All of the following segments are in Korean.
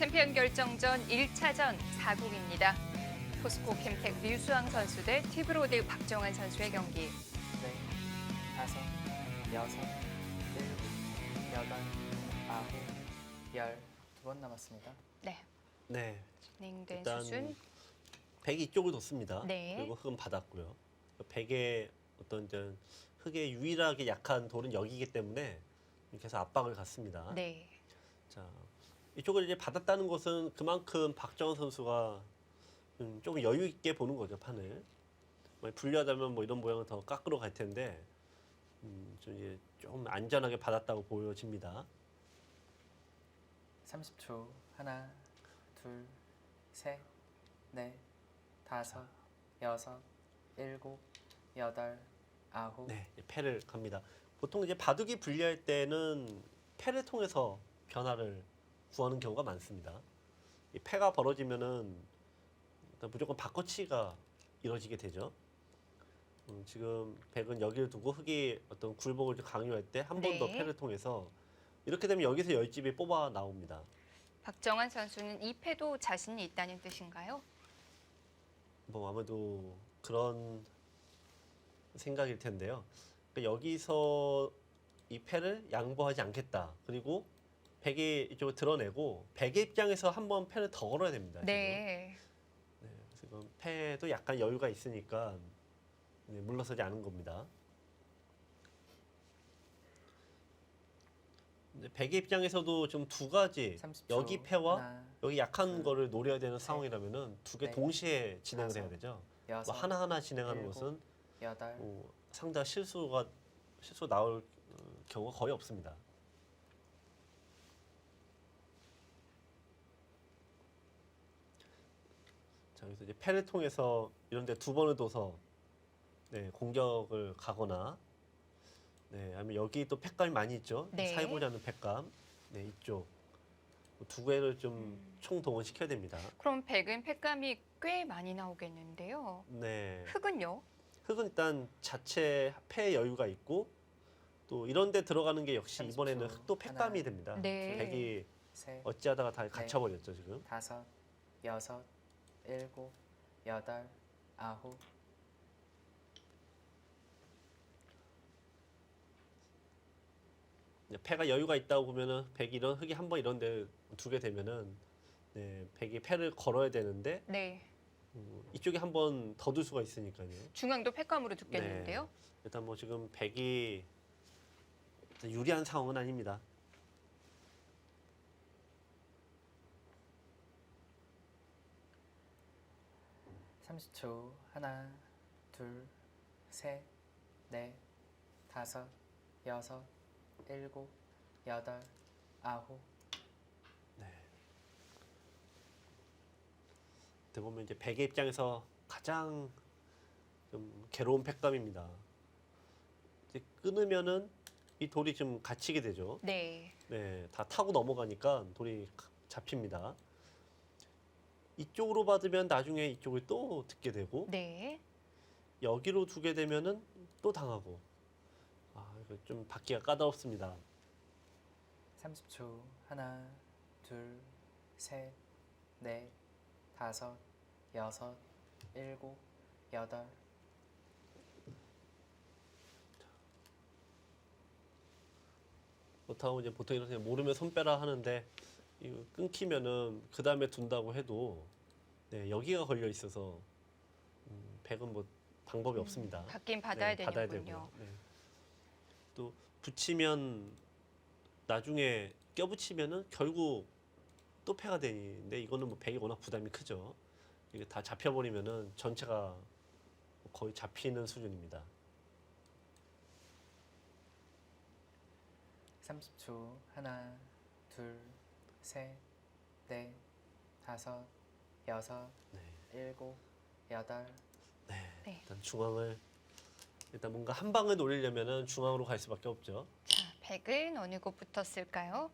챔피언 결정전 1차전 4국입니다. 포스코 캠텍 류수왕 선수 대 티브로드 박정환 선수의 경기. 네, 5, 6, 7, 8, 9, 10. 2번 남았습니다. 네, 네, 진행된 일단 수순. 백이 이쪽을 뒀습니다. 네. 그리고 흙은 받았고요. 백의 어떤 이제 흙의 유일하게 약한 돌은 여기이기 때문에 이렇게 해서 압박을 갔습니다. 네, 자, 이쪽을 이제 받았다는 것은 그만큼 박정원 선수가 조금 여유 있게 보는 거죠, 판을. 만약 불리하다면 뭐 이런 모양은 더 깎으러 갈 텐데 좀 이제 좀 안전하게 받았다고 보여집니다. 30초. 하나, 둘, 셋, 넷, 다섯, 여섯, 일곱, 여덟, 아홉. 네, 패를 갑니다. 보통 이제 바둑이 불리할 때는 패를 통해서 변화를 구하는 경우가 많습니다. 이 패가 벌어지면은 일단 무조건 바꿔치기가 이루어지게 되죠. 지금 백은 여기를 두고 흙이 어떤 굴복을 좀 강요할 때 한 번 더 네. 패를 통해서 이렇게 되면 여기서 열집이 뽑아 나옵니다. 박정환 선수는 이 패도 자신이 있다는 뜻인가요? 뭐 아무래도 그런 생각일 텐데요. 그러니까 여기서 이 패를 양보하지 않겠다. 그리고 백이 이쪽을 드러내고 백의 입장에서 한번 패를 더 걸어야 됩니다. 네, 지금. 네, 그래서 이건 패도 약간 여유가 있으니까 네, 물러서지 않은 겁니다. 근데 백의 입장에서도 좀 두 가지 30초. 여기 패와 하나, 여기 약한 둘, 거를 노려야 되는 셋, 상황이라면은 두 개 넷, 동시에 진행을 해야 다섯, 되죠. 여섯, 뭐 하나하나 진행하는 일곱, 것은 여덟, 상당 실수 나올 경우가 거의 없습니다. 자, 그래서 이제 패를 통해서 이런데 두 번을 둬서 네, 공격을 가거나 네, 아니면 여기 또 팩감이 많이 있죠. 네. 사회보지 않는 팩감. 네, 이쪽 두 개를 좀 총동원시켜야 됩니다. 그럼 백은 패감이 꽤 많이 나오겠는데요. 네, 흙은요? 흙은 일단 자체 패의 여유가 있고 또 이런 데 들어가는 게 역시 30초. 이번에는 흙도 팩감이 하나, 됩니다. 네. 백이 셋, 어찌하다가 다 갇혀버렸죠 지금. 다섯, 여섯, 일곱, 여덟, 아홉. 패가 여유가 있다고 보면은 백이 이런 흙이 한번 이런 데 두게 되면은 네, 백이 패를 걸어야 되는데 네, 이쪽에 한번 더 둘 수가 있으니까요. 중앙도 패감으로 죽겠는데요. 네. 일단 뭐 지금 백이 유리한 상황은 아닙니다. 네. 30초. 하나, 둘, 셋, 넷, 다섯, 여섯, 일곱, 여덟, 아홉. 어떻게 보면 이제 백의 입장에서 가장 좀 괴로운 팩감입니다. 이제 끊으면은 이 돌이 좀 갇히게 되죠. 네, 네, 다 타고 넘어가니까 돌이 잡힙니다. 이쪽으로 받으면 나중에 이쪽을 또 듣게 되고 네, 여기로 두게 되면은 또 당하고. 아, 이거 좀 받기가 까다롭습니다. 30초. 하나, 둘, 셋, 넷, 다섯, 여섯, 일곱, 여덟. 그렇다고 이제 보통 이렇게 모르면 손 빼라 하는데 이거 끊기면은 그 다음에 둔다고 해도 네, 여기가 걸려 있어서 백은 뭐 방법이 없습니다. 받긴 받아야 네, 되는군요. 되고요. 네. 또 붙이면 나중에 껴붙이면은 결국 또 패가 되는데 이거는 뭐 백이 워낙 부담이 크죠. 이게 다 잡혀버리면은 전체가 거의 잡히는 수준입니다. 30초. 하나, 둘, 셋, 넷, 다섯, 여섯, 일곱, 여덟. 네. 일단 중앙을 일단 뭔가 한 방을 노리려면은 중앙으로 갈 수밖에 없죠. 자, 백은 어느 곳 붙었을까요?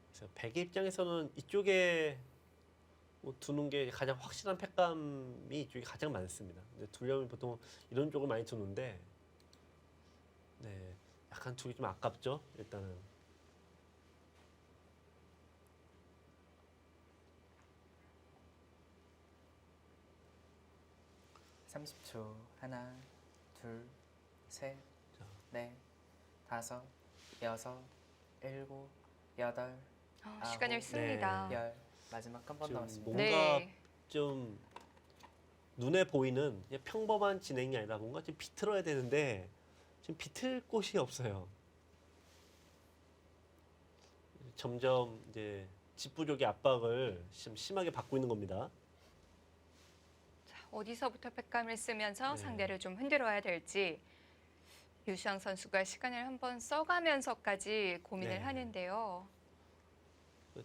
그래서 백의 입장에서는 이쪽에 뭐 두는 게 가장 확실한 팩감이 이쪽이 가장 많습니다. 근데 두려면 보통 이런 쪽을 많이 두는데, 네, 약간 두기 좀 아깝죠. 일단은 30초. 하나, 둘, 셋, 넷, 다섯, 여섯, 일곱, 여덟, 시간을 아홉, 씁니다. 열. 마지막 한 번 좀 남았습니다. 뭔가 네. 좀 눈에 보이는 그냥 평범한 진행이 아니라 뭔가 좀 비틀어야 되는데 지금 비틀 곳이 없어요. 점점 이제 집 부족의 압박을 좀 심하게 받고 있는 겁니다. 어디서부터 팩감을 쓰면서 네. 상대를 좀 흔들어야 될지 유수영 선수가 시간을 한번 써가면서까지 고민을 네. 하는데요.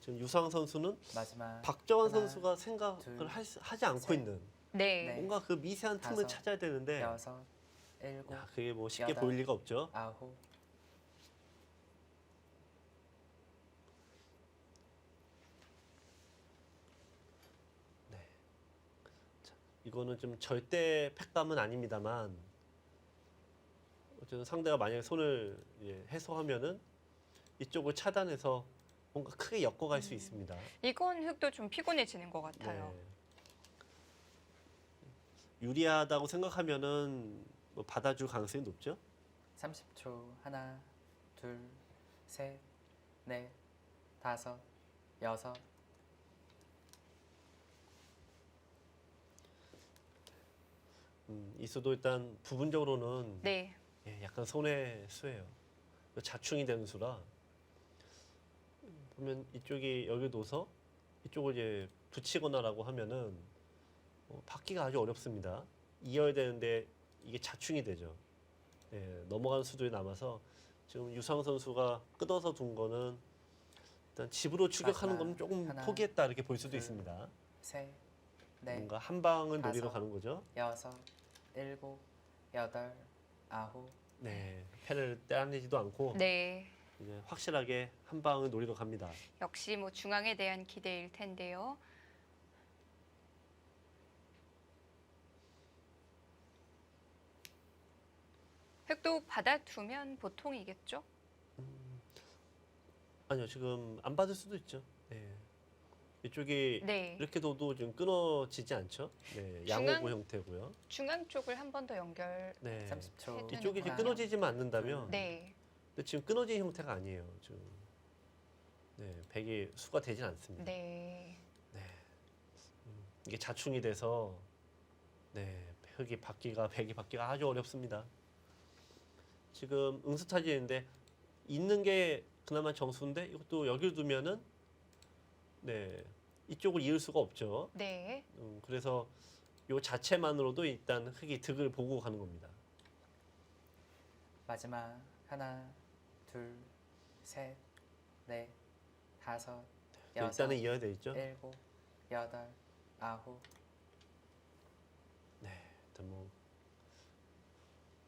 지금 유상 선수는 마지막 박정환 하나, 선수가 생각을 둘, 하지 않고 셋, 있는 네. 네. 뭔가 그 미세한 틈을 다섯, 찾아야 되는데 여섯, 일곱, 야, 그게 뭐 쉽게 여덟, 보일 리가 없죠. 아홉. 이거는 좀 절대 팩감은 아닙니다만 어쨌든 상대가 만약에 손을 해소하면은 이쪽을 차단해서 뭔가 크게 엮어갈 수 있습니다. 이건 흙도 좀 피곤해지는 것 같아요. 네. 유리하다고 생각하면은 뭐 받아줄 가능성이 높죠. 30초. 하나, 둘, 셋, 넷, 다섯, 여섯. 이수도 일단 부분적으로는 네. 약간 손해 수예요. 자충이 되는 수라 보면 이쪽이 여기 둬서 이쪽을 이제 붙이거나라고 하면은 받기가 아주 어렵습니다. 이어야 되는데 이게 자충이 되죠. 넘어가는 수들이 남아서 지금 유상 선수가 끊어서 둔 거는 일단 집으로 추격하는 마지막 건 조금 하나, 포기했다 이렇게 볼 수도 둘, 있습니다. 셋, 넷, 뭔가 한 방을 노리러 다섯, 가는 거죠. 여섯, 일곱, 여덟, 아홉. 네, 패를 떼어내지도 않고 네. 이제 확실하게 한 방을 노리러 갑니다. 역시 뭐 중앙에 대한 기대일 텐데요. 흙도 받아두면 보통이겠죠? 아니요, 지금 안 받을 수도 있죠. 네. 이쪽이 네. 이렇게 둬도 지금 끊어지지 않죠. 네, 양호구 형태고요. 중앙 쪽을 한 번 더 연결. 네. 30초. 해주는 이쪽이 지금 하나. 끊어지지만 않는다면, 네. 근데 지금 끊어진 형태가 아니에요. 지금 네, 백이 수가 되진 않습니다. 네. 이게 자충이 돼서 네, 백이 받기가 아주 어렵습니다. 지금 응수타진인데 있는 게 그나마 정수인데 이것도 여기를 두면은 네, 이쪽을 이을 수가 없죠. 네. 그래서 요 자체만으로도 일단 흙이 득을 보고 가는 겁니다. 마지막 하나, 둘, 셋, 넷, 다섯, 여섯, 일단은 이어야 되겠죠. 일곱, 여덟, 아홉. 네, 일단 뭐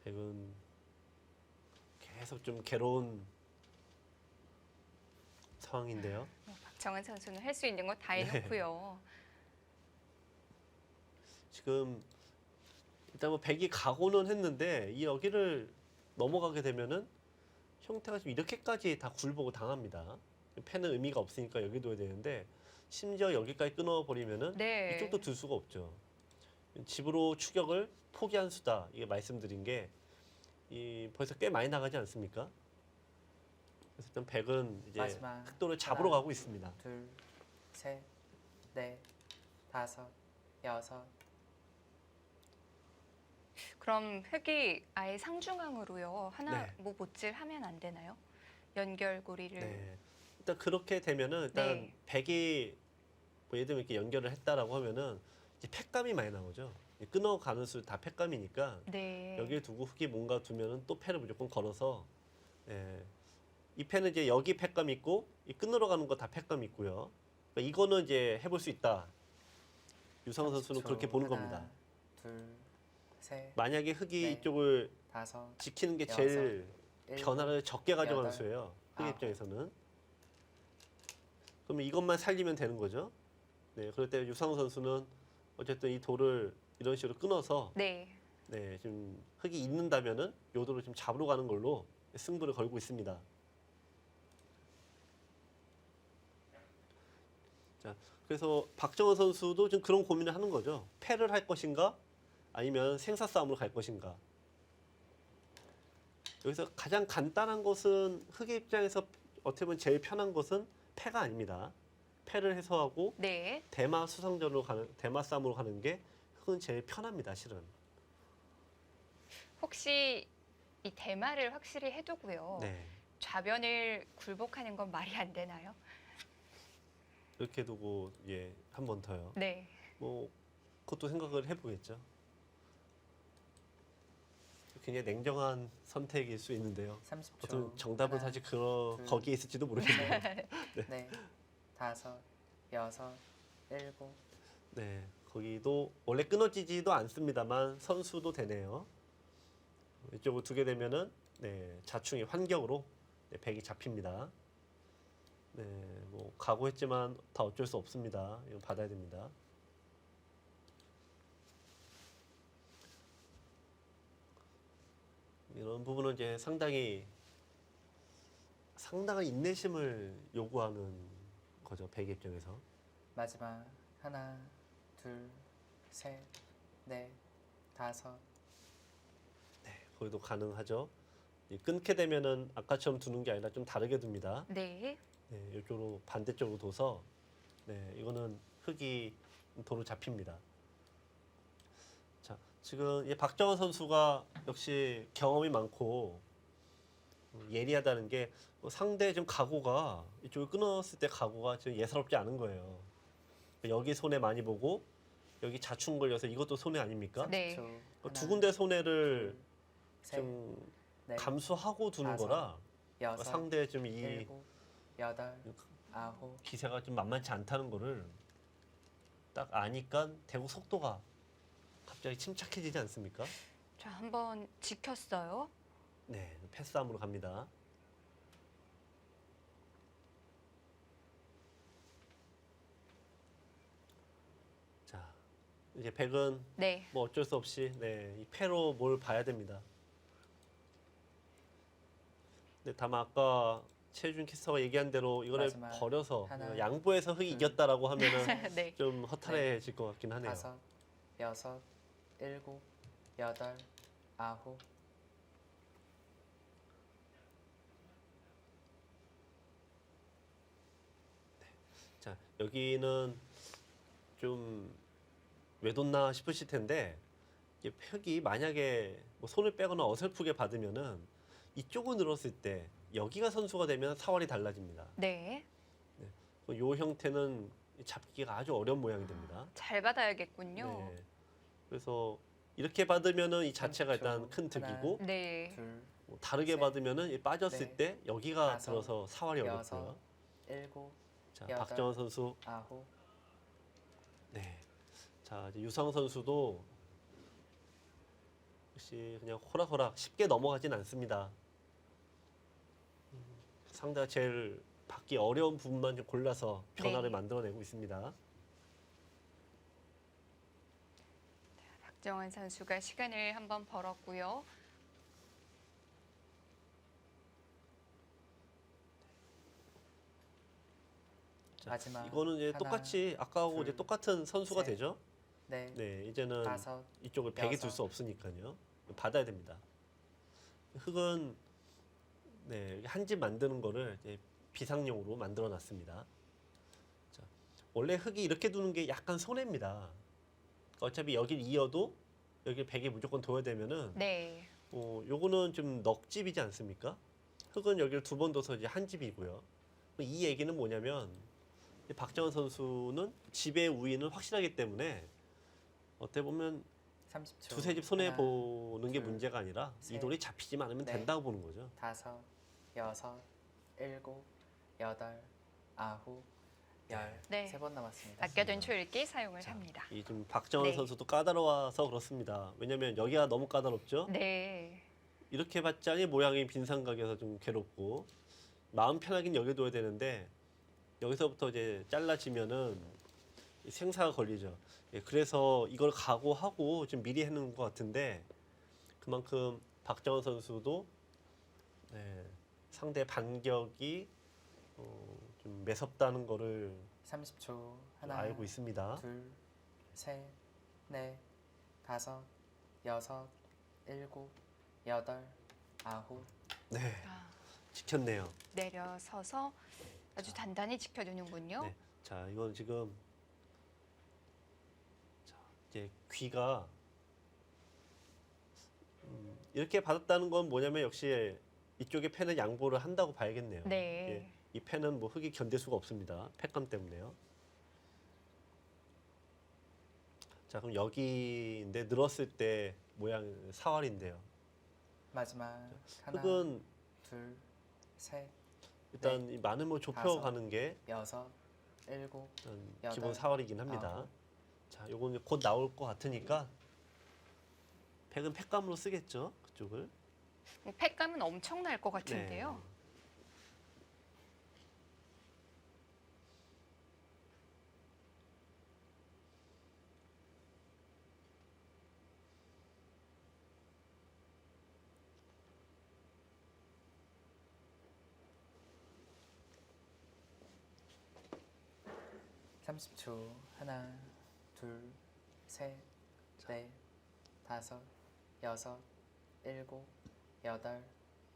백은 계속 좀 괴로운 상황인데요. 박정은 선수는 할 수 있는 거 다 네. 해놓고요. 지금 일단 뭐 백이 가고는 했는데 이 여기를 넘어가게 되면은 형태가 좀 이렇게까지 다 굴보고 당합니다. 패는 의미가 없으니까 여기 둬야 되는데 심지어 여기까지 끊어버리면은 네. 이쪽도 둘 수가 없죠. 집으로 추격을 포기한 수다. 이게 말씀드린 게 벌써 꽤 많이 나가지 않습니까? 그래서 일단 백은 이제 마지막 흑도를 잡으러 하나, 가고 있습니다. 둘, 셋, 넷, 다섯, 여섯. 그럼 흙이 아예 상중앙으로요. 하나 네. 뭐 못질 하면 안 되나요? 연결고리를. 네. 일단 그렇게 되면은 일단 네. 백이 뭐 예를 들면 이렇게 연결을 했다라고 하면은 이제 팩감이 많이 나오죠. 끊어가는 수 다 팩감이니까 네. 여기에 두고 흙이 뭔가 두면은 또 패를 무조건 걸어서 이 패는 이제 여기 팩감 있고 이 끊으러 가는 거 다 팩감 있고요. 그러니까 이거는 이제 해볼 수 있다. 유상훈 선수는 30초. 그렇게 보는 하나, 겁니다. 둘, 셋, 만약에 흙이 네. 이쪽을 다섯, 지키는 게 여섯, 제일 일곱, 변화를 적게 가져가는 여덟, 수예요. 흙 아홉. 입장에서는. 그러면 이것만 살리면 되는 거죠. 네, 그럴 때 유상훈 선수는 어쨌든 이 돌을 이런 식으로 끊어서 네. 네, 지금 흙이 있는다면은 요 돌을 좀 잡으러 가는 걸로 승부를 걸고 있습니다. 자, 그래서 박정원 선수도 지금 그런 고민을 하는 거죠. 패를 할 것인가, 아니면 생사 싸움으로 갈 것인가. 여기서 가장 간단한 것은 흑의 입장에서 어떻게 보면 제일 편한 것은 패가 아닙니다. 패를 해소하고 네. 대마 수상전으로 가는 대마 싸움으로 가는 게 흑은 제일 편합니다, 실은. 혹시 이 대마를 확실히 해두고요. 네. 좌변을 굴복하는 건 말이 안 되나요? 이렇게 두고 예, 한 번 더요. 네. 뭐 그것도 생각을 해보겠죠. 굉장히 냉정한 선택일 수 있는데요. 30초. 어떤 정답은 하나, 사실 둘, 거기에 있을지도 모르겠네요. 네, 다섯, 여섯, 일곱. 네, 거기도 원래 끊어지지도 않습니다만 선수도 되네요. 이쪽으로 두게 되면은 네, 자충이 환경으로 네, 백이 잡힙니다. 네, 뭐 각오했지만 다 어쩔 수 없습니다. 이건 받아야 됩니다. 이런 부분은 이제 상당한 인내심을 요구하는 거죠, 백의 입장에서. 마지막 하나, 둘, 셋, 넷, 다섯. 거기도 가능하죠. 이 끊게 되면은 아까처럼 두는 게 아니라 좀 다르게 둡니다. 네. 네, 이쪽으로 반대쪽으로 둬서 네, 이거는 흙이 도로 잡힙니다. 자, 지금 이 박정원 선수가 역시 경험이 많고 예리하다는 게 상대 지금 각오가 이쪽을 끊었을 때 각오가 지금 예사롭지 않은 거예요. 여기 손해 많이 보고 여기 자충 걸려서 이것도 손해 아닙니까? 네. 30초. 두 군데 손해를 둘, 셋, 좀 넷, 감수하고 두는 다섯, 거라 여섯, 상대 좀 이 일곱, 여덟, 아홉. 기세가 좀 만만치 않다는 거를 딱 아니까 대구 속도가 갑자기 침착해지지 않습니까? 자, 한번 지켰어요. 네, 패스함으로 갑니다. 자, 이제 백은 네. 뭐 어쩔 수 없이 네, 이 패로 뭘 봐야 됩니다. 근데 다만 아까 최준 캐스터가 얘기한 대로 이거를 마지막 버려서 하나, 양보해서 흑이 둘, 이겼다라고 하면은 네. 좀 허탈해질 것 같긴 하네요. 다섯, 여섯, 일곱, 여덟, 아홉. 자, 여기는 좀 왜 뒀나 싶으실 텐데 이게 흑이 만약에 뭐 손을 빼거나 어설프게 받으면은 이쪽으로 늘었을 때 여기가 선수가 되면 사활이 달라집니다. 네. 이 형태는 잡기가 아주 어려운 모양이 됩니다. 잘 받아야겠군요. 네. 그래서 이렇게 받으면은 이 자체가 30초. 일단 큰 득이고 네. 둘, 뭐 다르게 셋, 받으면은 이 빠졌을 넷, 때 여기가 다섯, 들어서 사활이 여섯, 어렵고요. 일곱, 자, 여덟, 박정원 선수. 아홉. 네. 자, 이제 유성 선수도 역시 그냥 호락호락 쉽게 넘어가진 않습니다. 상대가 제일 받기 어려운 부분만 좀 골라서 변화를 네. 만들어내고 있습니다. 박정원 선수가 시간을 한번 벌었고요. 자, 마지막 이거는 이제 하나, 똑같이 아까하고 둘, 이제 똑같은 선수가 셋, 되죠. 넷, 네, 이제는 다섯, 이쪽을 베개 둘 여섯. 수 없으니까요. 받아야 됩니다. 흑은 네, 한 집 만드는 거를 이제 비상용으로 만들어 놨습니다. 자, 원래 흑이 이렇게 두는 게 약간 손해입니다. 어차피 여길 이어도 여기 백에 무조건 둬야 되면은 네. 요거는 좀 넉집이지 않습니까? 흑은 여기를 두 번 둬서 이제 한 집이고요. 이 얘기는 뭐냐면 이 박정원 선수는 집의 우위는 확실하기 때문에 어떻게 보면 30초. 두세 집 손해 하나, 보는 게 둘, 문제가 아니라 이 셋, 돌이 잡히지 않으면 넷, 된다고 보는 거죠. 다섯, 여섯, 일곱, 여덟, 아홉, 열. 네. 3번 남았습니다. 아껴둔 초읽기 사용을 자, 합니다. 이 좀 박정원 네. 선수도 까다로워서 그렇습니다. 왜냐면 여기가 너무 까다롭죠. 네. 이렇게 봤자니 모양이 빈상각이어서 좀 괴롭고 마음 편하긴 여기 둬야 되는데 여기서부터 이제 잘라지면은 생사가 걸리죠. 예, 그래서 이걸 각오하고 좀 미리 해놓은 것 같은데 그만큼 박정원 선수도 네, 상대 반격이 좀 매섭다는 거를 30초. 하나, 알고 있습니다. 둘, 셋, 넷, 다섯, 여섯, 일곱, 여덟, 아홉. 네, 아, 지켰네요. 내려서서 아주 단단히 지켜주는군요. 네. 자, 이건 지금 자, 이제 귀가 이렇게 받았다는 건 뭐냐면 역시 이쪽에 펜은 양보를 한다고 봐야겠네요. 네. 예, 이 펜은 뭐 흙이 견딜 수가 없습니다. 팩감 때문에요. 자, 그럼 여기인데 늘었을 때 모양 사활인데요. 마지막 하나, 흙은 둘, 셋, 일단 이 마름을 좁혀가는 게 여섯, 일곱, 일단 여덟, 기본 사활이긴 합니다. 아홉. 자, 요건 이제 곧 나올 것 같으니까 팩은 팩감으로 쓰겠죠. 그쪽을. 팩감은 엄청날 것 같은데요. 네. 네. 30초. 하나, 둘, 셋, 넷, 다섯, 여섯, 일곱, 여덟,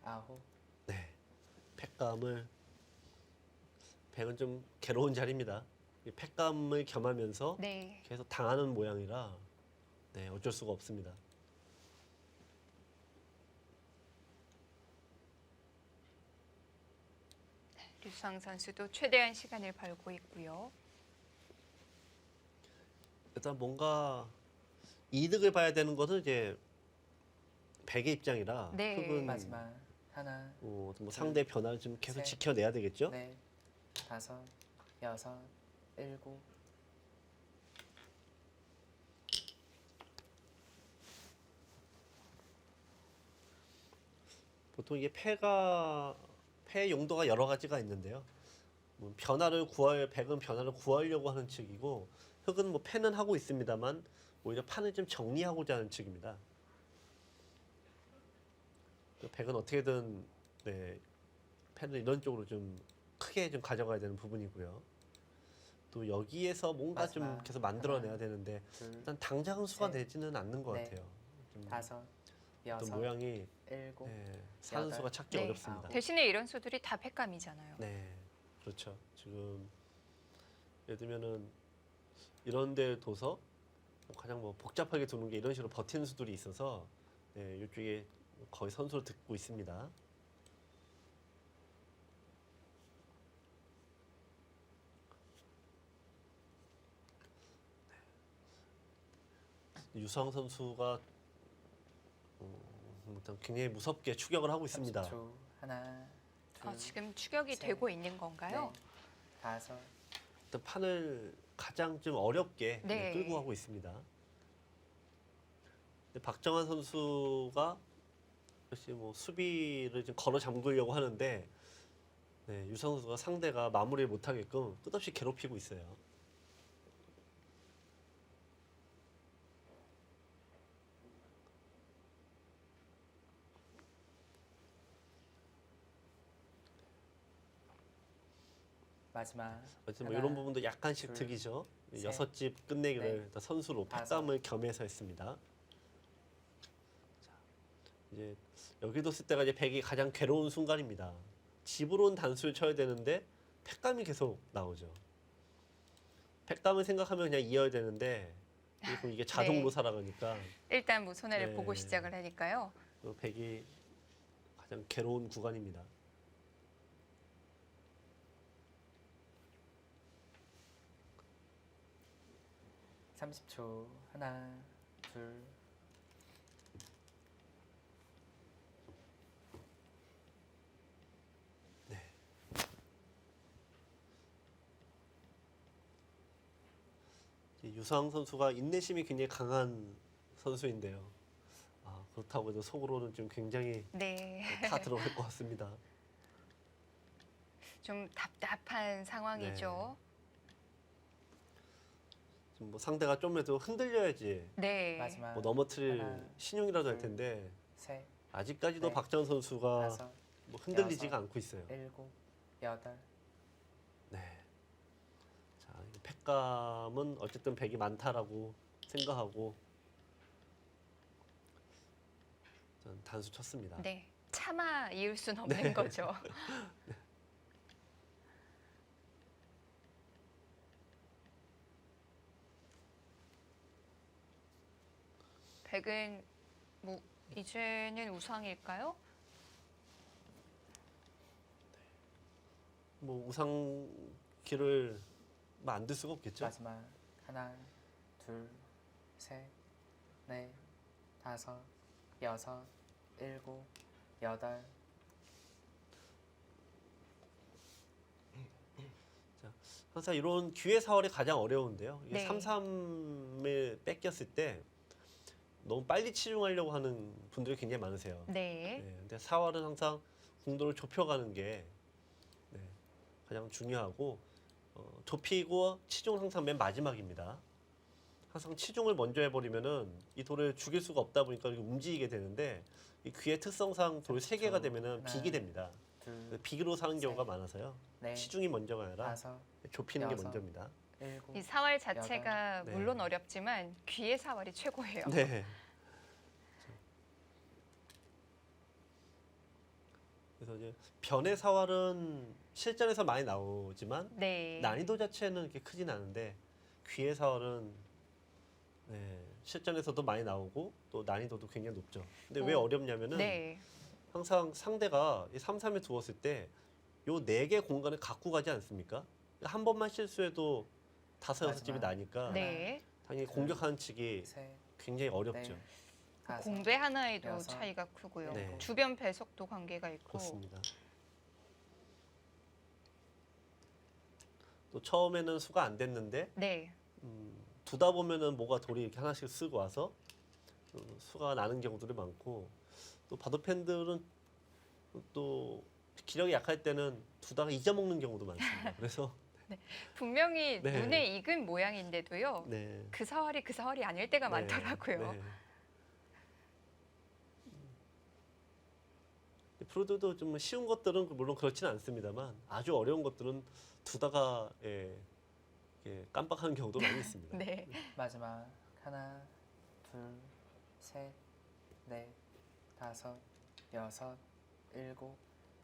아홉. 네. 팩감을 팩은 좀 괴로운 자리입니다. 이 팩감을 겸하면서 네. 계속 당하는 모양이라 네, 어쩔 수가 없습니다. 류수왕 선수도 최대한 시간을 벌고 있고요. 일단 뭔가 이득을 봐야 되는 것은 이제 백의 입장이라 네. 흙은 마지막 하나, 뭐 상대 변화를 좀 계속 셋. 지켜내야 되겠죠. 넷, 다섯, 여섯, 일곱. 보통 이게 폐의 용도가 여러 가지가 있는데요. 뭐 백은 변화를 구하려고 하는 측이고 흙은 뭐 패는 하고 있습니다만 오히려 판을 좀 정리하고자 하는 측입니다. 백은 어떻게든 네, 펜을 이런 쪽으로 좀 크게 좀 가져가야 되는 부분이고요. 또 여기에서 뭔가 좀 마지막 계속 만들어내야 하나, 되는데 둘, 일단 당장 흡수가 셋, 되지는 않는 것 넷, 같아요. 좀 다섯, 또 여섯, 모양이 일곱. 사는 수가 여덟. 찾기 네. 어렵습니다. 대신에 이런 수들이 다 팩감이잖아요. 네, 그렇죠. 지금 예를 들면은 이런 데 둬서 뭐 가장 뭐 복잡하게 두는 게 이런 식으로 버티는 수들이 있어서 네, 이쪽에 거의 선수를 듣고 있습니다. 유수왕 선수가 일단 굉장히 무섭게 추격을 하고 있습니다. 30초. 하나, 둘, 지금 추격이 셋, 되고 있는 건가요? 넷, 다섯. 일단 판을 가장 좀 어렵게 네. 끌고 가고 있습니다. 근데 박정환 선수가 역시 뭐 수비를 좀 걸어 잠그려고 하는데 네, 유수왕 선수가 상대가 마무리를 못하게끔 끝없이 괴롭히고 있어요. 마지막 어쨌든 뭐 하나, 이런 부분도 약간씩 둘, 득이죠. 셋, 6집 끝내기를 넷, 일단 선수로 다섯. 팩감을 겸해서 했습니다. 자, 이제 여기도 쓸 때가 이제 백이 가장 괴로운 순간입니다. 집으로는 단수를 쳐야 되는데 팩감이 계속 나오죠. 팩감을 생각하면 그냥 이어야 되는데 이게 자동으로 네. 살아가니까 일단 뭐 손해를 네. 보고 시작을 하니까요. 백이 가장 괴로운 구간입니다. 네. 30초. 하나, 둘, 유상 선수가 인내심이 굉장히 강한 선수인데요. 그렇다고 해도 속으로는 좀 굉장히 네. 다 들어갈 것 같습니다. 좀 답답한 상황이죠. 지금 뭐 상대가 좀이라도 흔들려야지 네. 마지막 뭐 넘어뜨릴 하나, 신용이라도 할 둘, 텐데 셋, 아직까지도 넷, 박정환 선수가 다섯, 뭐 흔들리지가 여섯. 않고 있어요. 일곱, 여덟. 네. 자, 이 팩감은 어쨌든 백이 많다라고 생각하고 일단 단수 쳤습니다. 네. 차마 이을 순 없는 네. 거죠. 백은 뭐 이제는 우상일까요? 뭐 우상기를 만들 수가 없겠죠. 마지막 하나, 둘, 셋, 넷, 다섯, 여섯, 일곱, 여덟. 항상 이런 기회 사월이 가장 어려운데요. 이게 네. 3-3을 뺏겼을 때 너무 빨리 치중하려고 하는 분들이 굉장히 많으세요. 네. 네, 근데 4월은 항상 궁도를 좁혀가는 게 네, 가장 중요하고 좁히고 치중은 항상 맨 마지막입니다. 항상 치중을 먼저 해버리면은 이 돌을 죽일 수가 없다 보니까 이렇게 움직이게 되는데 이 귀의 특성상 돌 3개가 되면은 하나, 비기 됩니다. 둘, 비기로 사는 경우가 셋, 많아서요. 넷, 치중이 먼저가 아니라 다섯, 좁히는 게 여섯. 먼저입니다. 일곱. 이 사월 자체가 여덟. 네. 물론 어렵지만 귀의 사월이 최고예요. 네. 그래서 이제 변의 사활은 실전에서 많이 나오지만 네. 난이도 자체는 이렇게 크진 않은데 귀의 사활은 네, 실전에서도 많이 나오고 또 난이도도 굉장히 높죠. 근데 왜 어렵냐면은 네. 항상 상대가 이 3-3에 두었을 때 요 4개 공간을 갖고 가지 않습니까? 한 번만 실수해도 5-6집이 마지막. 나니까 네. 당연히 공격하는 측이 셋, 굉장히 어렵죠. 넷, 다섯, 공배 하나에도 여섯, 차이가 크고요. 네. 주변 배석도 관계가 있고. 그렇습니다. 또 처음에는 수가 안 됐는데 네. 두다 보면은 뭐가 돌이 이렇게 하나씩 쓰고 와서 수가 나는 경우들이 많고 또 바둑 팬들은 또 기력이 약할 때는 두다가 잊어먹는 경우도 많습니다. 그래서 분명히 네. 눈에 익은 모양인데도요. 네. 그 사월이 아닐 때가 네, 많더라고요. 네. 프로들도 좀 쉬운 것들은 물론 그렇지는 않습니다만 아주 어려운 것들은 두다가 깜빡하는 경우도 많이 있습니다. 네. 마지막 하나, 둘, 셋, 넷, 다섯, 여섯, 일곱,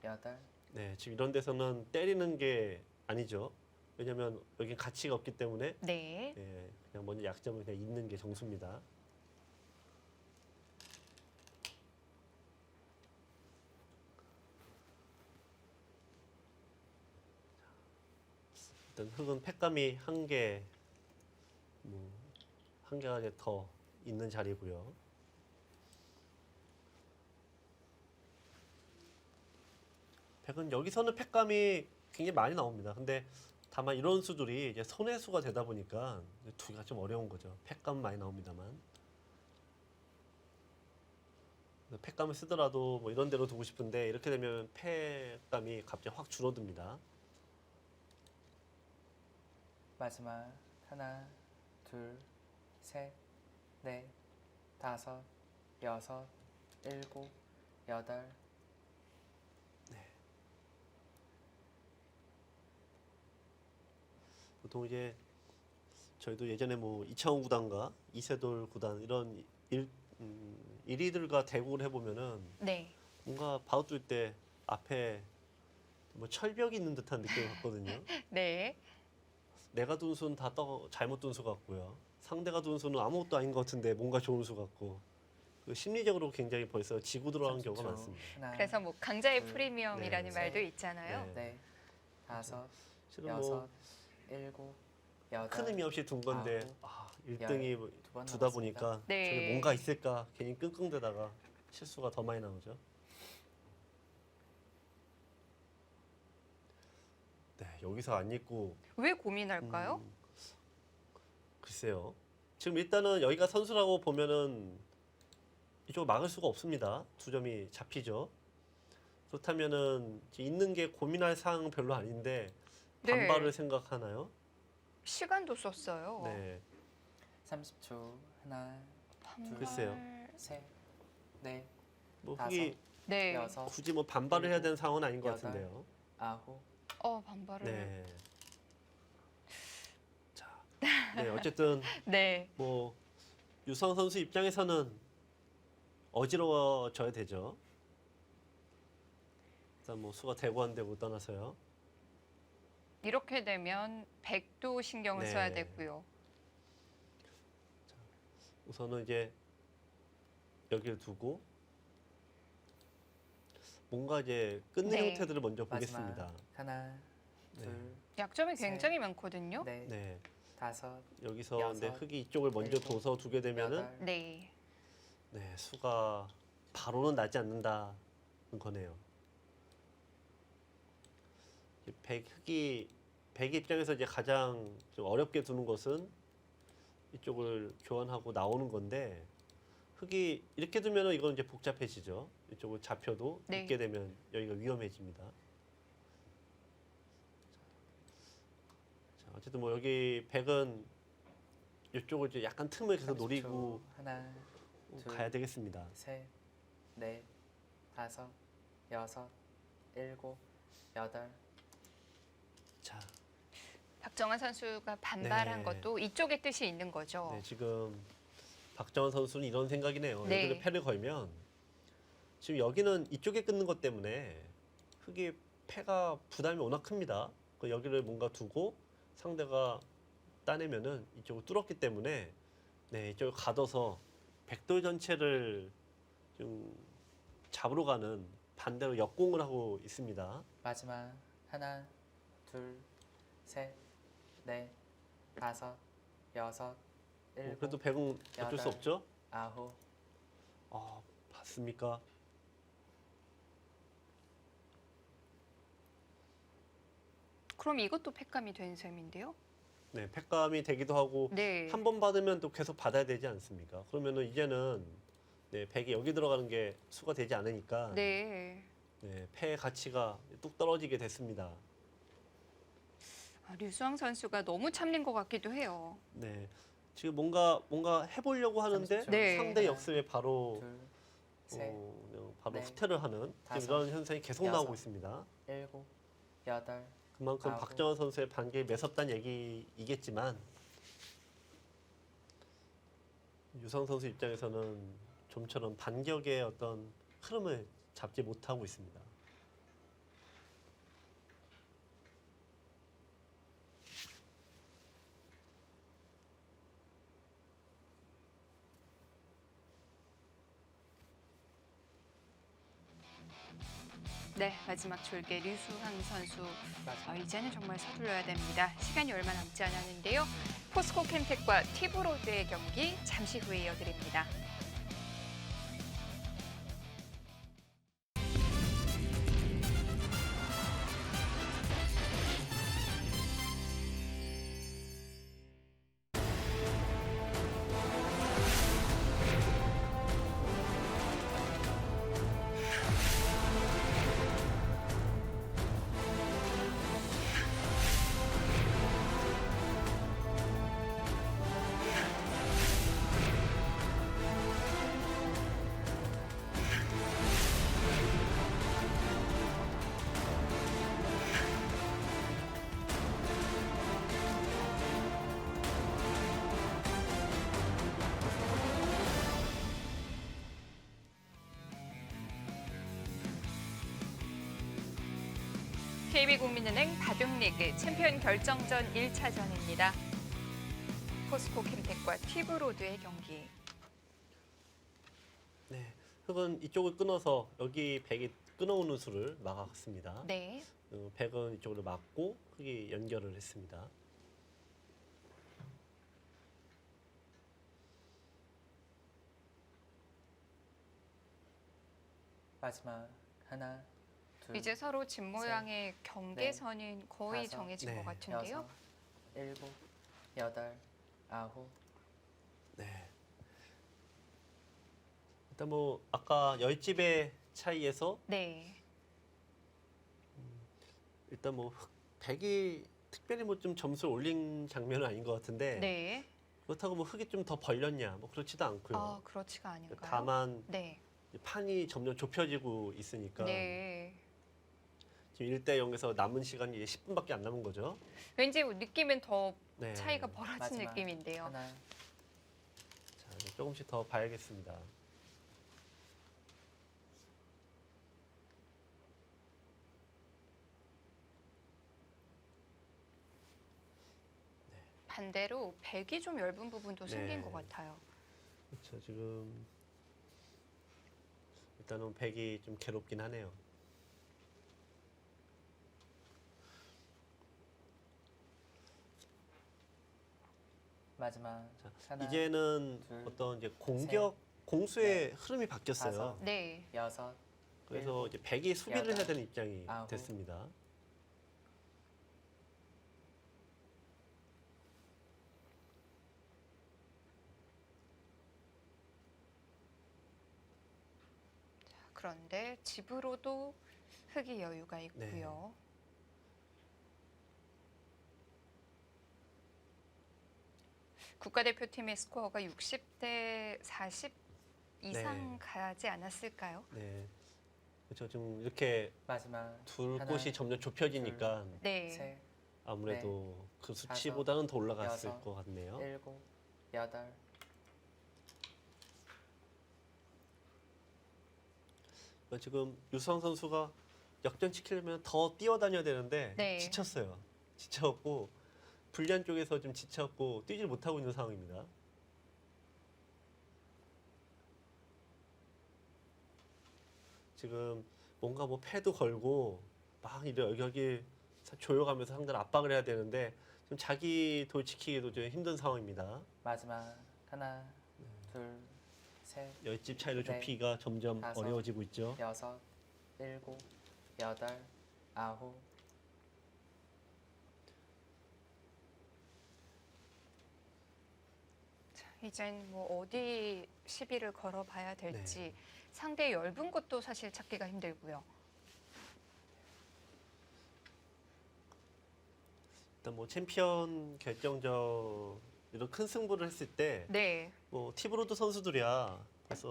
여덟. 네, 지금 이런 데서는 때리는 게 아니죠. 왜냐하면 여기 가치가 없기 때문에 네. 그냥 먼저 약점을 그냥 잊는 게 정수입니다. 일단 흙은 팩감이 한 개, 한 개가 이제 더 있는 자리고요. 백은 여기서는 팩감이 굉장히 많이 나옵니다. 근데 다만 이런 수들이 이제 손의 수가 되다 보니까 두기가 좀 어려운 거죠. 팩감 많이 나옵니다만. 팩감을 쓰더라도 뭐 이런 데로 두고 싶은데 이렇게 되면 팩감이 갑자기 확 줄어듭니다. 마지막 하나, 둘, 셋, 넷, 다섯, 여섯, 일곱, 여덟. 보통 이제 저희도 예전에 뭐 이창호 구단과 이세돌 구단 이런 1위들과 대국을 해보면은 네. 뭔가 바로 뚫 때 앞에 뭐 철벽이 있는 듯한 느낌을 받거든요. 네. 내가 둔 수는 다 잘못 둔 수 같고요. 상대가 둔 수는 아무것도 아닌 것 같은데 뭔가 좋은 수 같고 그 심리적으로 굉장히 벌써 지고 들어가는 경우가 30초. 많습니다. 하나, 그래서 뭐 강자의 둘, 프리미엄이라는 네. 말도 셋, 있잖아요. 네. 넷, 다섯, 실은 여섯, 뭐 일곱, 여덟. 큰 의미 없이 둔 건데 아홉, 1등이 두번 두다 남았습니다. 보니까 네. 저게 뭔가 있을까 괜히 끙끙대다가 실수가 더 많이 나오죠. 네, 여기서 안 잊고 왜 고민할까요? 글쎄요. 지금 일단은 여기가 선수라고 보면은 이쪽 막을 수가 없습니다. 2점이 잡히죠. 그렇다면은 있는 게 고민할 사항은 별로 아닌데 네. 반발을 생각하나요? 시간도 썼어요. 네. 30초. 하나, 반발. 글쎄요. 셋, 넷, 뭐 다섯, 흙이 네. 여섯, 굳이 뭐 반발을 해야 되는 상황은 아닌 것 여덟. 같은데요. 아홉. 반발을. 네. 자, 네 어쨌든 네. 뭐 유성 선수 입장에서는 어지러워져야 되죠. 일단 뭐 수가 되고 안 되고 떠나서요. 이렇게 되면 백도 신경을 네. 써야 되고요. 우선은 이제 여기를 두고 뭔가 이제 끊는 네. 형태들을 먼저 마지막 보겠습니다. 하나, 네. 둘, 약점이 셋, 굉장히 많거든요. 넷, 네, 다섯, 여기서 여섯, 근데 흙이 이쪽을 먼저 일곱, 둬서 두게 되면은 여덟, 네. 네, 수가 바로는 나지 않는다는 거네요. 흙이 백의 입장에서 이제 가장 좀 어렵게 두는 것은 이쪽을 교환하고 나오는 건데 흙이 이렇게 두면은 이건 이제 복잡해지죠. 이쪽을 잡혀도 네. 있게 되면 여기가 위험해집니다. 자, 어쨌든 뭐 여기 백은 이쪽을 이제 약간 틈을 계속 30초. 노리고 하나, 둘, 가야 되겠습니다. 셋, 넷, 다섯, 여섯, 일곱, 여덟. 자, 박정환 선수가 반발한 네. 것도 이쪽의 뜻이 있는 거죠. 네, 지금 박정환 선수는 이런 생각이네요. 네. 여기를 패를 걸면 지금 여기는 이쪽에 끊는 것 때문에 흙이 패가 부담이 워낙 큽니다. 여기를 뭔가 두고 상대가 따내면은 이쪽을 뚫었기 때문에 네, 이쪽을 가둬서 백돌 전체를 좀 잡으러 가는 반대로 역공을 하고 있습니다. 마지막 하나, 둘, 셋, 넷, 다섯, 여섯, 일곱, 그래도 백은 어쩔 수 여덟. 없죠. 아홉. 아, 봤습니까? 그럼 이것도 팩감이 된 셈인데요. 네, 팩감이 되기도 하고 네. 한 번 받으면 또 계속 받아야 되지 않습니까? 그러면은 이제는 네, 백이 여기 들어가는 게 수가 되지 않으니까 네. 네, 패의 가치가 뚝 떨어지게 됐습니다. 아, 류수왕 선수가 너무 참는 것 같기도 해요. 네, 지금 뭔가 해보려고 하는데 30초. 네. 상대 역습에 바로 둘, 셋, 그냥 바로 넷, 후퇴를 하는 지금 다섯, 이런 현상이 계속 여섯. 나오고 있습니다. 일곱, 여덟. 그만큼 아홉. 박정환 선수의 반격이 매섭다는 얘기이겠지만 유성 선수 입장에서는 좀처럼 반격의 어떤 흐름을 잡지 못하고 있습니다. 네, 마지막 졸개 류수황 선수. 마지막. 이제는 정말 서둘러야 됩니다. 시간이 얼마 남지 않았는데요. 포스코 캠텍과 티브로드의 경기 잠시 후에 이어드립니다. KB국민은행 바둑리그 챔피언 결정전 1차전입니다. 포스코 캠텍과 티브로드의 경기. 네, 흑은 이쪽을 끊어서 여기 백이 끊어오는 수를 막았습니다. 네. 백은 이쪽으로 막고 흑이 연결을 했습니다. 마지막 하나, 둘, 이제 서로 집 모양의 경계선은 거의 다섯, 정해진 네. 것 같은데요. 여섯, 일곱, 여덟, 아홉. 네. 일단 뭐 아까 10집의 차이에서 네. 일단 뭐 백이 특별히 뭐 좀 점수를 올린 장면은 아닌 것 같은데 네. 그렇다고 뭐 흙이 좀 더 벌렸냐 뭐 그렇지도 않고요. 그렇지가 아닌가요? 다만 네. 판이 점점 좁혀지고 있으니까 네. 지금 1대 0에서 남은 시간이 이제 10분밖에 안 남은 거죠. 왠지 느낌은 더 네. 차이가 벌어진 마지막 느낌인데요. 하나, 자, 이제 조금씩 더 봐야겠습니다. 반대로 백이 좀 얇은 부분도 생긴 네. 것 같아요. 그렇죠. 지금 일단은 백이 좀 괴롭긴 하네요. 마지막 하나, 이제는 둘, 어떤 이제 공격 공수의 흐름이 바뀌었어요. 다섯. 네. 여섯, 그래서 일곱, 이제 백이 수비를 해야 여덟, 되는 입장이 아홉. 됐습니다. 그런데 집으로도 흙이 여유가 네. 있고요. 국가대표팀의 스코어가 60대 40 이상 네. 가지 않았을까요? 네. 그렇죠. 지금 이렇게 마지막 둘 하나, 곳이 점점 좁혀지니까 네. 셋, 아무래도 그 수치보다는 더 올라갔을 여섯, 것 같네요. 일곱, 여덟. 지금 유수왕 선수가 역전시키려면 더 뛰어다녀야 되는데 네. 지쳤어요. 지쳤고 불리한 쪽에서 좀 지쳤고 뛰질 못하고 있는 상황입니다. 지금 뭔가 뭐 패도 걸고 막 여기 조여가면서 상대를 압박을 해야 되는데 지금 자기 돌 지키기도 좀 힘든 상황입니다. 마지막 하나, 네. 둘, 셋, 열집 차이를 네. 좁히기가 점점 다섯. 어려워지고 있죠. 여섯, 일곱, 여덟, 아홉. 이젠 뭐 어디 시비를 걸어봐야 될지 네. 상대 얇은 것도 사실 찾기가 힘들고요. 일단 뭐 챔피언 결정전 이런 큰 승부를 했을 때 네. 뭐 티브로드 선수들이야 벌써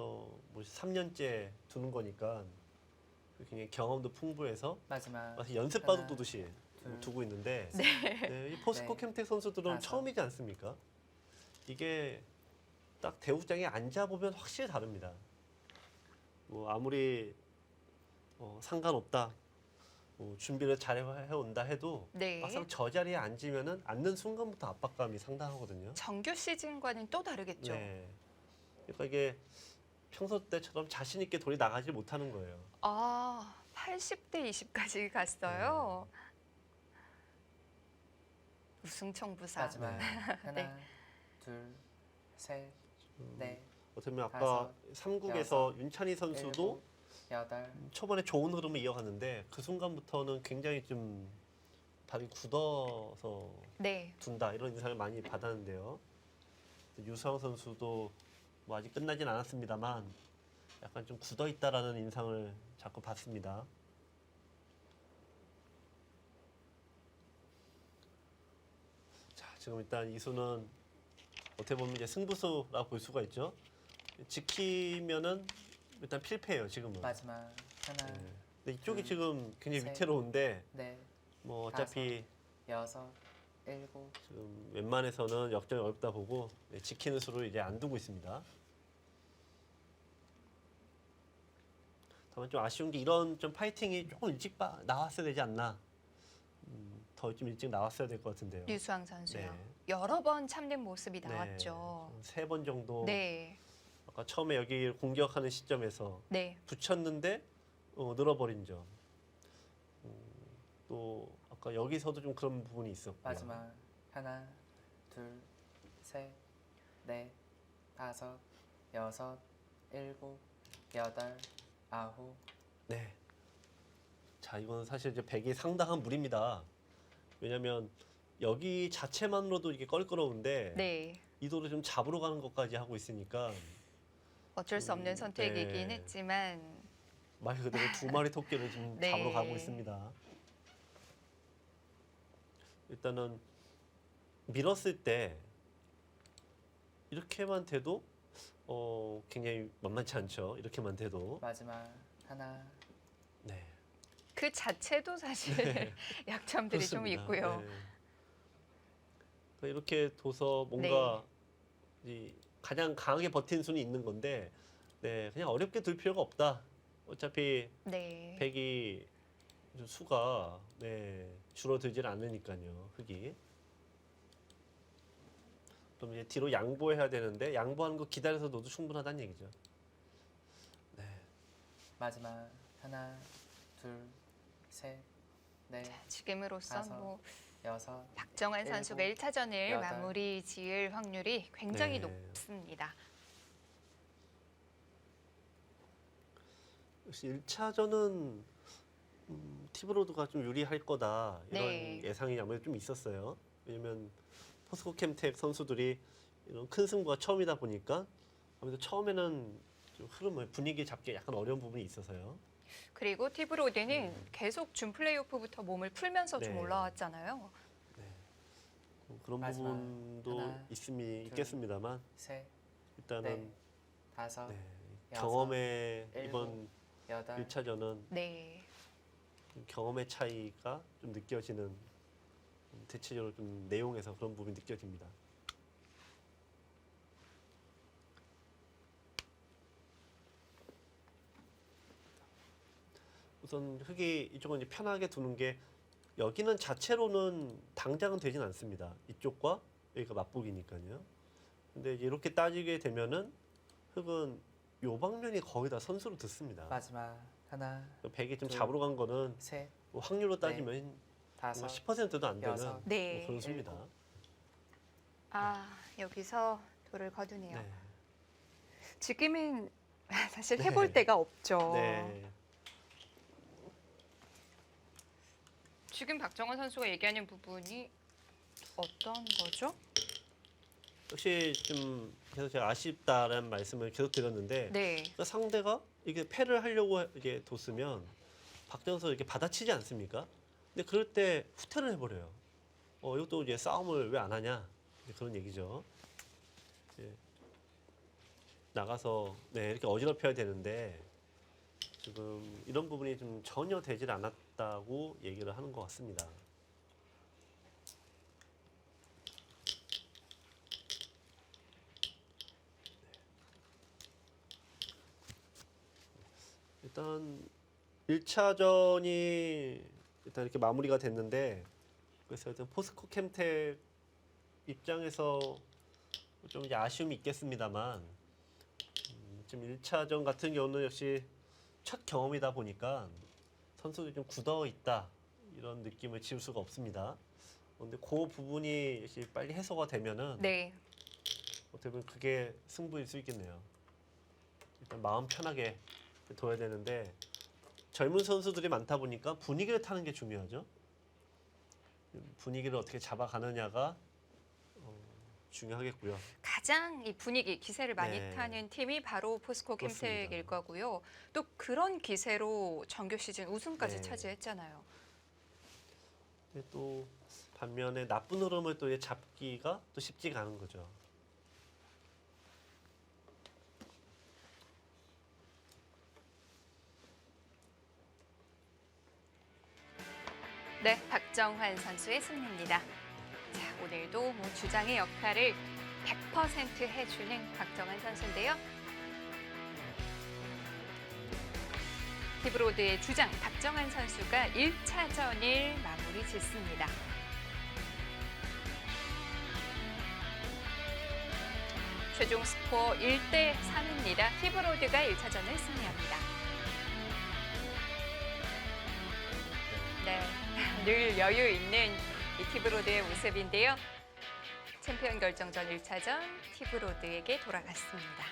뭐 3년째 두는 거니까 굉장히 경험도 풍부해서 마지막 마치 연습 하나, 바도 두듯이 둘, 두고 있는데 네. 이 포스코 네. 캠텍 선수들은 다섯. 처음이지 않습니까? 이게 딱 대국장에 앉아 보면 확실히 다릅니다. 뭐 아무리 상관없다, 뭐 준비를 잘 해온다 해도 네. 막상 저 자리에 앉으면은 앉는 순간부터 압박감이 상당하거든요. 정규 시즌과는 또 다르겠죠. 네. 그러니까 이게 평소 때처럼 자신 있게 돌이 나가지 못하는 거예요. 아, 80대 20까지 갔어요. 우승 청부사. 마지막 네. 하나, 네. 둘, 셋, 넷, 어떻게 보면 아까 다섯, 3국에서 여섯, 윤찬희 선수도 일곱, 여덟. 초반에 좋은 흐름을 이어갔는데 그 순간부터는 굉장히 좀 발이 굳어서 네. 둔다 이런 인상을 많이 받았는데요. 유수왕 선수도 뭐 아직 끝나진 않았습니다만 약간 좀 굳어 있다라는 인상을 자꾸 받습니다. 자, 지금 일단 이수는 어떻게 보면 이제 승부수라고 볼 수가 있죠. 지키면은 일단 필패예요 지금은. 마지막 하나, 네. 근데 이쪽이 둘, 지금 굉장히 셋. 위태로운데 넷, 뭐 어차피 여섯, 일곱. 지금 웬만해서는 역전이 어렵다 보고 지키는 수를 이제 안 두고 있습니다. 다만 좀 아쉬운 게 이런 좀 파이팅이 조금 일찍 나왔어야 되지 않나. 더 좀 일찍 나왔어야 될 것 같은데요. 유수왕 선수요. 네. 여러 번 참는 모습이 나왔죠. 3번 정도. 네. 아까 처음에 여기 공격하는 시점에서 네. 붙였는데 늘어버린 점. 또 아까 여기서도 좀 그런 부분이 있었고요. 마지막 하나, 둘, 셋, 넷, 다섯, 여섯, 일곱, 여덟, 아홉. 네. 자, 이건 사실 이제 100이 상당한 무리입니다. 왜냐면 여기 자체만으로도 이게 껄끄러운데 네. 이 돌을 좀 잡으러 가는 것까지 하고 있으니까 어쩔 수 없는 선택이긴 네. 했지만 말 그대로 두 마리 토끼를 지금 네. 잡으러 가고 있습니다. 일단은 밀었을 때 이렇게만 돼도 굉장히 만만치 않죠. 이렇게만 돼도. 마지막 하나, 네. 그 자체도 사실 약점들이 좀 그렇습니다. 있고요. 네. 그러니까 이렇게 둬서 뭔가 이 가장 강하게 버틴 수는 있는 건데, 네, 그냥 어렵게 둘 필요가 없다. 어차피 네. 100이 수가 줄어들질 않으니까요. 흙이. 그럼 이제 뒤로 양보해야 되는데 양보하는 거 기다려서 넣어도 충분하다는 얘기죠. 네. 마지막 하나, 둘, 셋, 넷, 지금으로선 다섯, 뭐 여섯, 박정환 선수가 일곱, 1차전을 여덟, 마무리 지을 확률이 굉장히 네. 높습니다. 역시 1차전은 티브로드가 좀 유리할 거다 이런 네. 예상이 아무래도 좀 있었어요. 왜냐면 포스코 캠텍 선수들이 이런 큰 승부가 처음이다 보니까 아무래도 처음에는 좀 흐름을 분위기 잡기 약간 어려운 부분이 있어서요. 그리고 티브로드는 계속 준 플레이오프부터 몸을 풀면서 좀 네. 올라왔잖아요. 그런 마지막 부분도 하나, 있겠습니다만 셋, 일단은 넷, 다섯, 네, 여섯, 경험의 일곱, 이번 여덟, 1차전은 네. 경험의 차이가 좀 느껴지는 대체적으로 좀 내용에서 그런 부분이 느껴집니다. 우선 흙이 이쪽은 이제 편하게 두는 게 여기는 자체로는 당장은 되진 않습니다. 이쪽과 여기가 맞보기니까요. 근데 이제 이렇게 따지게 되면은 흙은 요 방면이 거의 다 선수로 듣습니다. 마지막 하나, 백이 좀 둘, 잡으러 간 거는 셋, 뭐 확률로 따지면 다섯, 10%도 안 되는 여섯, 네. 뭐 그런 수입니다. 아, 여기서 돌을 거두네요. 네. 지금은 사실 네. 해볼 데가 없죠. 네. 지금 박정환 선수가 얘기하는 부분이 어떤 거죠? 역시 좀 계속 제가 아쉽다라는 말씀을 계속 드렸는데 네. 그러니까 상대가 이게 패를 하려고 이게 뒀으면 박정선 이렇게 받아치지 않습니까? 근데 그럴 때 후퇴를 해버려요. 이것도 이제 싸움을 왜 안 하냐 이제 그런 얘기죠. 이제 나가서 네, 이렇게 어지럽혀야 되는데 지금 이런 부분이 좀 전혀 되질 않았다고 얘기를 하는 것 같습니다. 일단 1차전이 일단 이렇게 마무리가 됐는데 그래서 일단 포스코 캠텍 입장에서 좀 이제 아쉬움이 있겠습니다만 지금 1차전 같은 경우는 역시 첫 경험이다 보니까 선수들이 좀 굳어 있다 이런 느낌을 지울 수가 없습니다. 근데 그 부분이 역시 빨리 해소가 되면은 네. 어떻게 보면 그게 승부일 수 있겠네요. 일단 마음 편하게 둬야 되는데 젊은 선수들이 많다 보니까 분위기를 타는 게 중요하죠. 분위기를 어떻게 잡아가느냐가 중요하겠고요. 가장 이 분위기, 기세를 많이 네. 타는 팀이 바로 포스코 캠텍일 그렇습니다. 거고요. 또 그런 기세로 정규 시즌 우승까지 네. 차지했잖아요. 근데 또 반면에 나쁜 흐름을 또 잡기가 또 쉽지가 않은 거죠. 네, 박정환 선수의 승리입니다. 자, 오늘도 뭐 주장의 역할을 100% 해주는 박정환 선수인데요. 티브로드의 주장 박정환 선수가 1차전을 마무리 짓습니다. 최종 스코어 1대 3입니다. 티브로드가 1차전을 승리합니다. 네, 늘 여유 있는 이 티브로드의 모습인데요. 챔피언 결정전 1차전 티브로드에게 돌아갔습니다.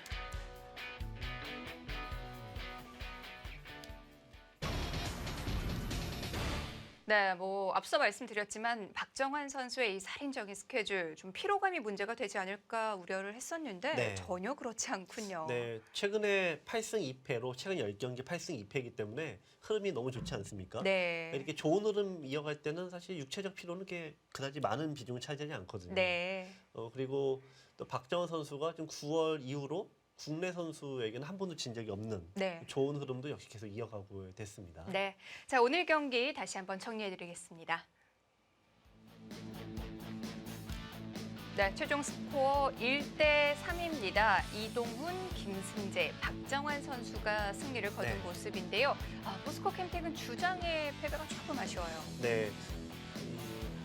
네, 뭐 앞서 말씀드렸지만 박정환 선수의 이 살인적인 스케줄 좀 피로감이 문제가 되지 않을까 우려를 했었는데 네. 전혀 그렇지 않군요. 네, 최근에 8승 2패로 최근 10경기 8승 2패이기 때문에 흐름이 너무 좋지 않습니까? 네. 이렇게 좋은 흐름 이어갈 때는 사실 육체적 피로는 그다지 많은 비중을 차지하지 않거든요. 네. 그리고 또 박정원 선수가 좀 9월 이후로 국내 선수에게는 한 번도 진 적이 없는 네. 좋은 흐름도 역시 계속 이어가고 됐습니다. 네. 자, 오늘 경기 다시 한번 정리해드리겠습니다. 네, 최종 스코어 1대 3입니다. 이동훈, 김승재, 박정환 선수가 승리를 거둔 네. 모습인데요. 포스코 캠텍은 주장의 패배가 조금 아쉬워요. 네.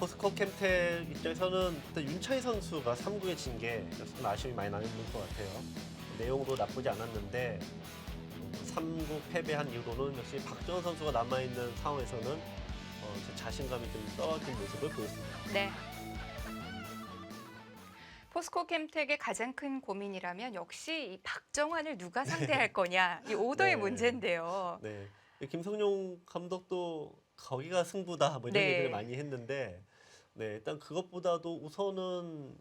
포스코 캠텍 입장에서는 일단 윤차희 선수가 3구에 진 게 좀 아쉬움이 많이 남는 것 같아요. 내용도 나쁘지 않았는데 3구 패배한 이후로는 역시 박정원 선수가 남아있는 상황에서는 제 자신감이 좀 떨어진 모습을 보였습니다. 네. 포스코 캠텍의 가장 큰 고민이라면 역시 이 박정환을 누가 상대할 거냐 이 오더의 네. 문제인데요. 네, 김성용 감독도 거기가 승부다 뭐 이런 네. 얘기를 많이 했는데, 네, 일단 그것보다도 우선은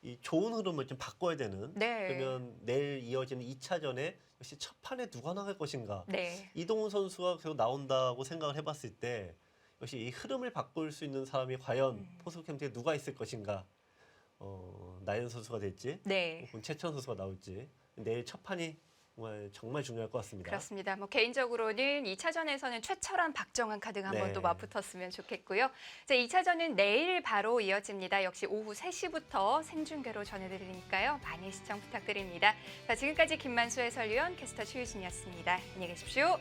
이 좋은 흐름을 좀 바꿔야 되는. 네. 그러면 내일 이어지는 2차전에 역시 첫 판에 누가 나갈 것인가. 네. 이동훈 선수가 계속 나온다고 생각을 해봤을 때 역시 이 흐름을 바꿀 수 있는 사람이 과연 포스코 캠텍에 누가 있을 것인가. 나연 선수가 될지, 네. 혹은 최천 선수가 나올지 내일 첫 판이 정말 중요할 것 같습니다. 그렇습니다. 뭐 개인적으로는 2차전에서는 최철한 박정환 카드가 한번 네. 또 맞붙었으면 좋겠고요. 자, 2차전은 내일 바로 이어집니다. 역시 오후 3시부터 생중계로 전해드리니까요. 많이 시청 부탁드립니다. 자, 지금까지 김만수 해설위원, 캐스터 최유진이었습니다. 안녕히 계십시오.